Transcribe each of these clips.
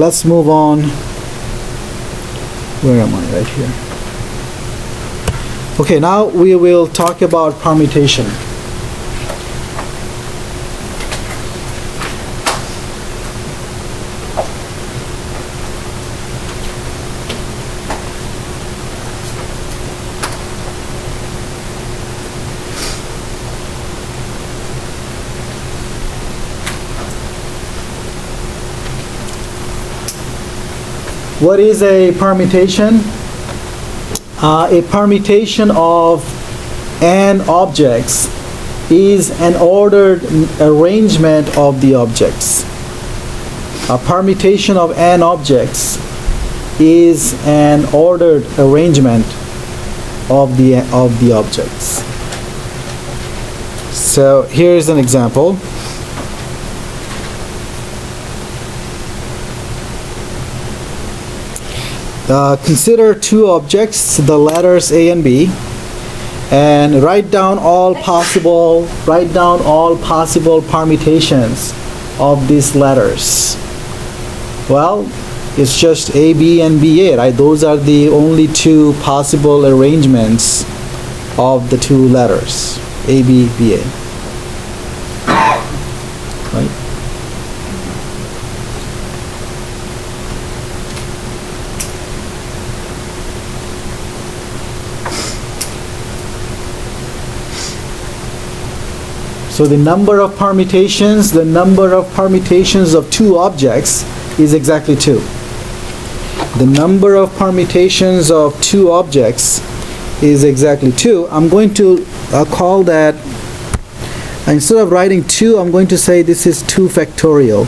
let's move on. Where am I? Right here. Okay, now we will talk about permutation. What is a permutation? A permutation of n objects is an ordered arrangement of the objects. A permutation of n objects is an ordered arrangement of the objects. So here's an example. Consider two objects, the letters A and B, and write down all possible permutations of these letters. Well, it's just A, B, and BA, right? Those are the only two possible arrangements of the two letters, A, B, BA. Right? So the number of permutations of two objects is exactly 2. The number of permutations of two objects is exactly 2. I'm going to call that, instead of writing 2, I'm going to say this is 2 factorial.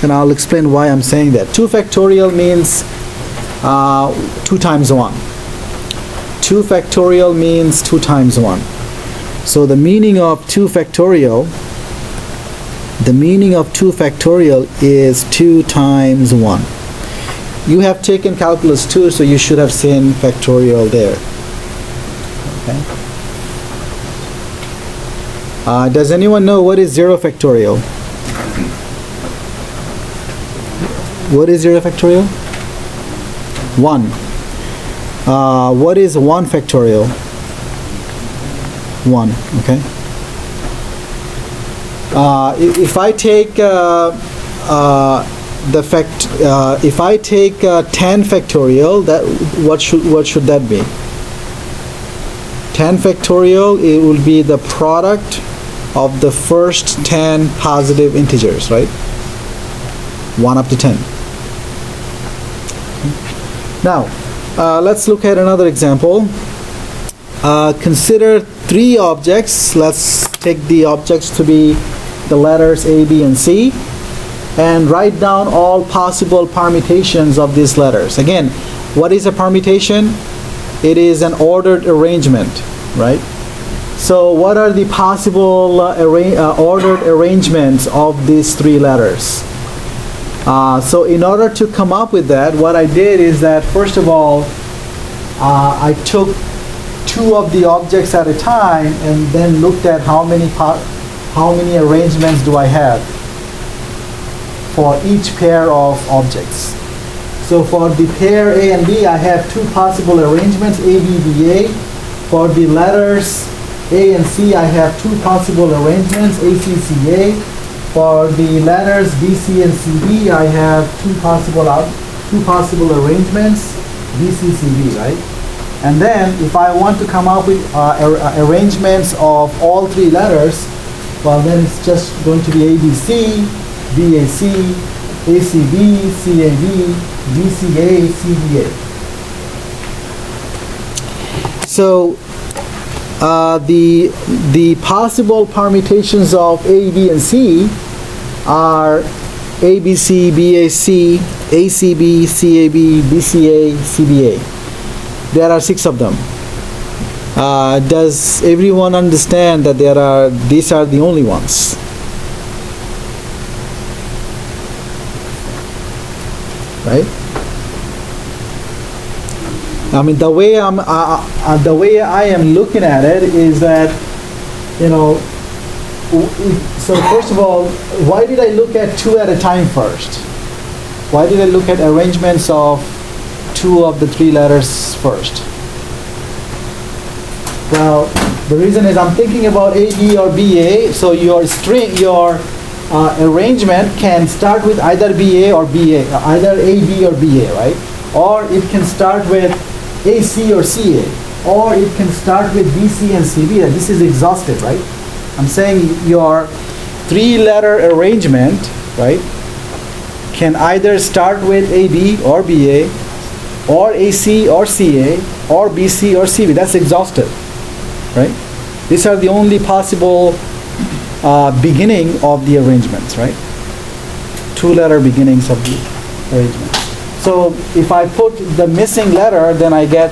And I'll explain why I'm saying that. 2 factorial means 2 times 1. 2 factorial means 2 times 1. So the meaning of 2 factorial is 2 times 1. You have taken calculus 2, so you should have seen factorial there. Okay. Does anyone know what is 0 factorial? What is 0 factorial? 1. What is 1 factorial? 1. Okay. If I take if I take 10 factorial, that what should that be? 10 factorial, it will be the product of the first 10 positive integers, right? 1 up to 10. Now, let's look at another example. Consider 3 objects. Let's take the objects to be the letters A, B, and C, and write down all possible permutations of these letters. Again, what is a permutation? It is an ordered arrangement, right? So what are the possible ordered arrangements of these 3 letters? So in order to come up with that, what I did is that, first of all, I took 2 of the objects at a time and then looked at how many arrangements do I have for each pair of objects. So for the pair A and B, I have 2 possible arrangements, A, B, B, A. For the letters A and C, I have 2 possible arrangements, A, C, C, A. For the letters B, C, and C, B, I have 2 possible arrangements, B, C, C, B, right? And then if I want to come up with arrangements of all 3 letters, well, then it's just going to be ABC, BAC, ACB, CAB, DCA, CBA. So the possible permutations of A, B, and C are ABC, BAC, ACB, CAB, DCA, CBA. There are 6 of them. Does everyone understand that these are the only ones? Right? I mean, the way I am looking at it is that, you know, so first of all, why did I look at 2 at a time first? Why did I look at arrangements of 2 of the 3 letters first? Well, the reason is I'm thinking about AB or BA, so your string, your arrangement can start with either BA or BA, either AB or BA, right? Or it can start with AC or CA, or it can start with BC and CB. This is exhaustive, right? I'm saying your 3-letter arrangement, right, can either start with AB or BA, or AC or CA, or BC or CB. That's exhaustive, right? These are the only possible beginning of the arrangements, right? 2-letter beginnings of the arrangement. So if I put the missing letter, then I get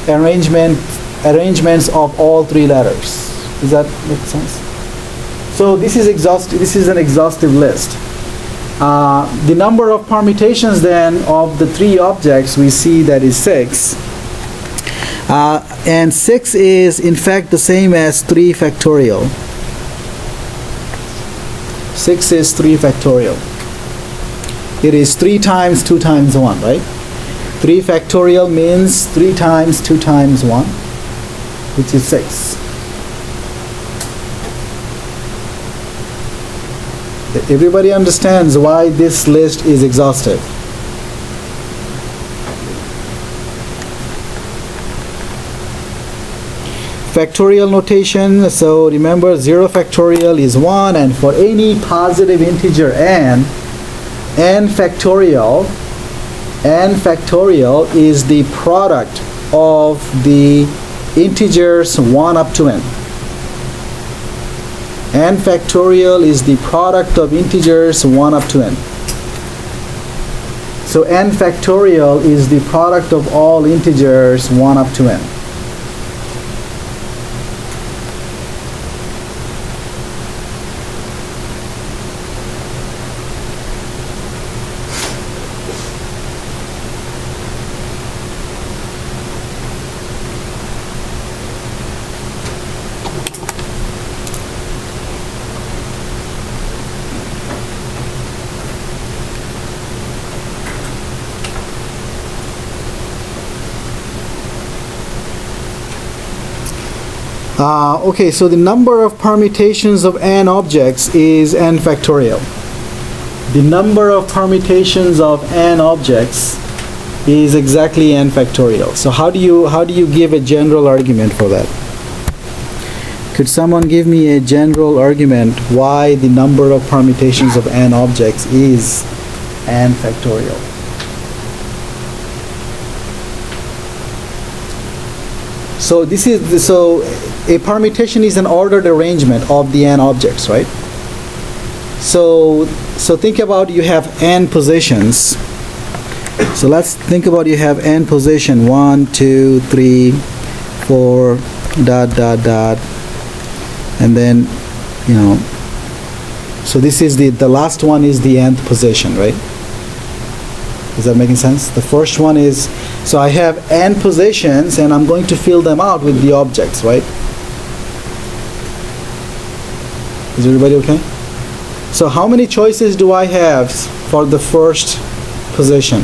arrangements of all 3 letters. Does that make sense? So this is exhaustive. This is an exhaustive list. The number of permutations then of the 3 objects we see that is 6. And 6 is in fact the same as 3 factorial. 6 is 3 factorial. It is 3 times 2 times 1, right? 3 factorial means 3 times 2 times 1, which is 6. Everybody understands why this list is exhaustive. Factorial notation, so remember 0 factorial is 1, and for any positive integer n factorial is the product of the integers 1 up to n. N factorial is the product of integers 1 up to n. So n factorial is the product of all integers 1 up to n. Okay, so the number of permutations of n objects is n factorial. The number of permutations of n objects is exactly n factorial. So how do you give a general argument for that? Could someone give me a general argument why the number of permutations of n objects is n factorial? So a permutation is an ordered arrangement of the n objects, right? So think about you have n positions. So let's think about you have n position 1, 2, 3, 4, dot, dot, dot, and then, you know, so this is the last one is the nth position, right? Is that making sense? The first one is, so I have n positions and I'm going to fill them out with the objects, right? Is everybody okay? So how many choices do I have for the first position?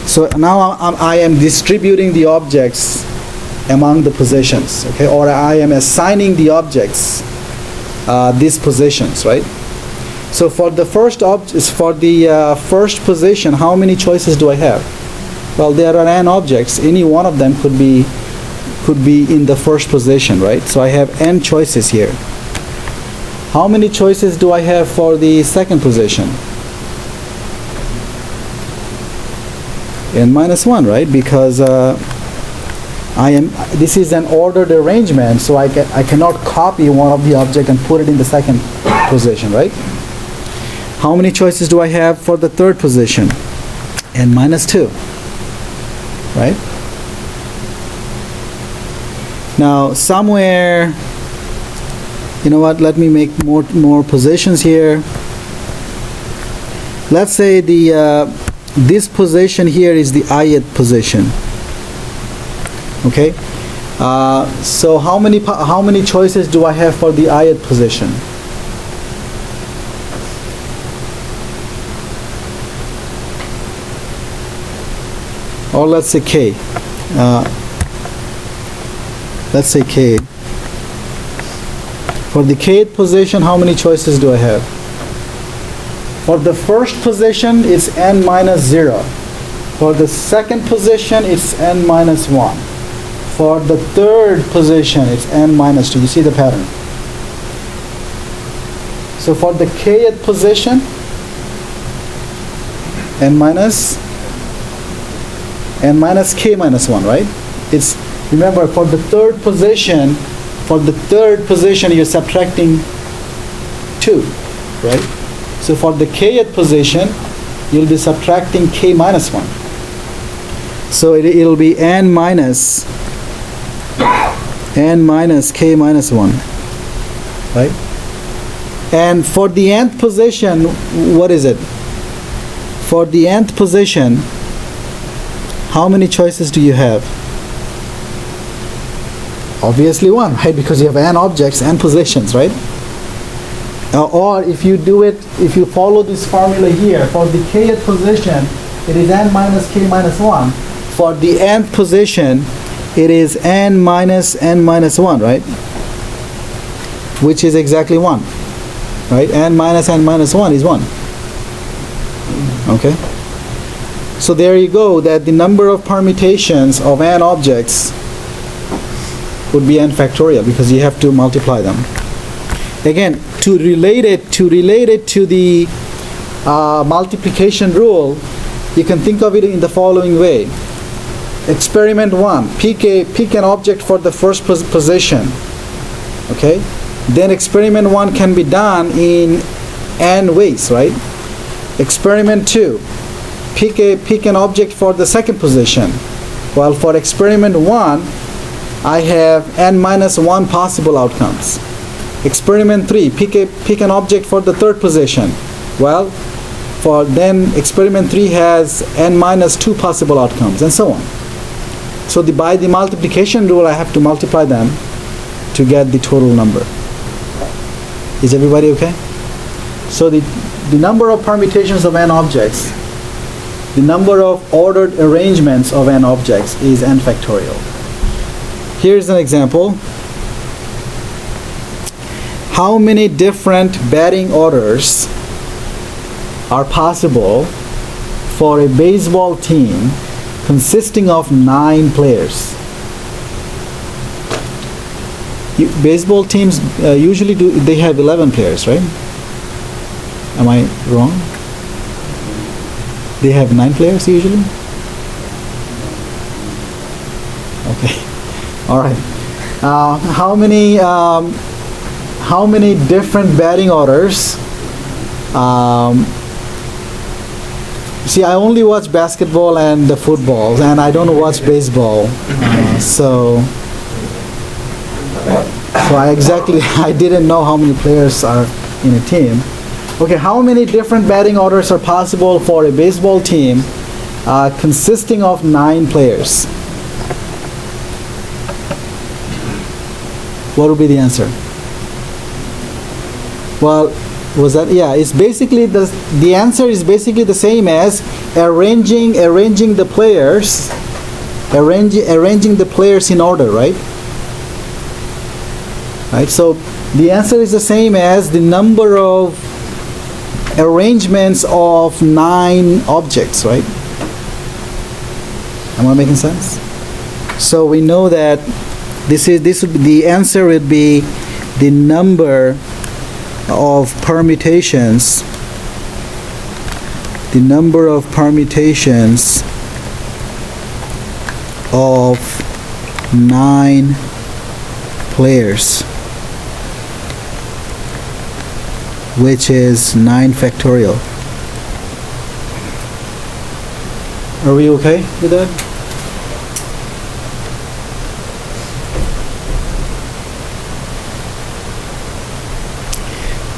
So now I am distributing the objects among the positions, okay? Or I am assigning the objects these positions, right? So for the first first position, how many choices do I have? Well, there are n objects. Any one of them could be in the first position, right? So I have n choices here. How many choices do I have for the second position? N minus 1, right? Because this is an ordered arrangement, so I cannot copy one of the object and put it in the second position, right? How many choices do I have for the third position? N minus 2, right? Now somewhere, you know what, let me make more positions here. Let's say this position here is the ith position, okay? So how many choices do I have for the ith position? or let's say k. Let's say k. For the kth position, how many choices do I have? For the first position, it's n minus 0. For the second position, it's n minus 1. For the third position, it's n minus 2. You see the pattern? So for the kth position, n minus k minus 1, right? It's, remember, for the third position, you're subtracting 2, right? So for the kth position, you'll be subtracting k minus 1. So it'll be n minus k minus 1, right? And for the nth position, what is it? For the nth position, how many choices do you have? Obviously 1, right? Because you have n objects, n positions, right? Or if you follow this formula here, for the kth position, it is n minus k minus 1. For the nth position, it is n minus 1, right? Which is exactly 1, right? n minus 1 is 1. Okay? So there you go, that the number of permutations of n objects would be n factorial, because you have to multiply them. Again, to relate it to the multiplication rule, you can think of it in the following way. Experiment 1, pick an object for the first position. Okay? Then experiment 1 can be done in n ways, right? Experiment 2, pick an object for the second position. Well, for experiment 1, I have n minus 1 possible outcomes. Experiment 3, pick an object for the third position. Well, then experiment 3 has n minus 2 possible outcomes, and so on. So by the multiplication rule, I have to multiply them to get the total number. Is everybody okay? So the number of permutations of n objects, the number of ordered arrangements of n objects is n factorial. Here's an example. How many different batting orders are possible for a baseball team consisting of 9 players? Baseball teams usually they have 11 players, right? Am I wrong? They have 9 players usually? Okay. All right. How many different batting orders? See, I only watch basketball and the football, and I don't watch baseball. So I didn't know how many players are in a team. Okay, how many different batting orders are possible for a baseball team consisting of 9 players? What would be the answer? Well, it's basically the answer is basically the same as arranging the players in order, right? Right. So the answer is the same as the number of arrangements of 9 objects, right? Am I making sense? So we know that the answer would be the number of permutations, of 9 players, which is 9 factorial. Are we okay with that?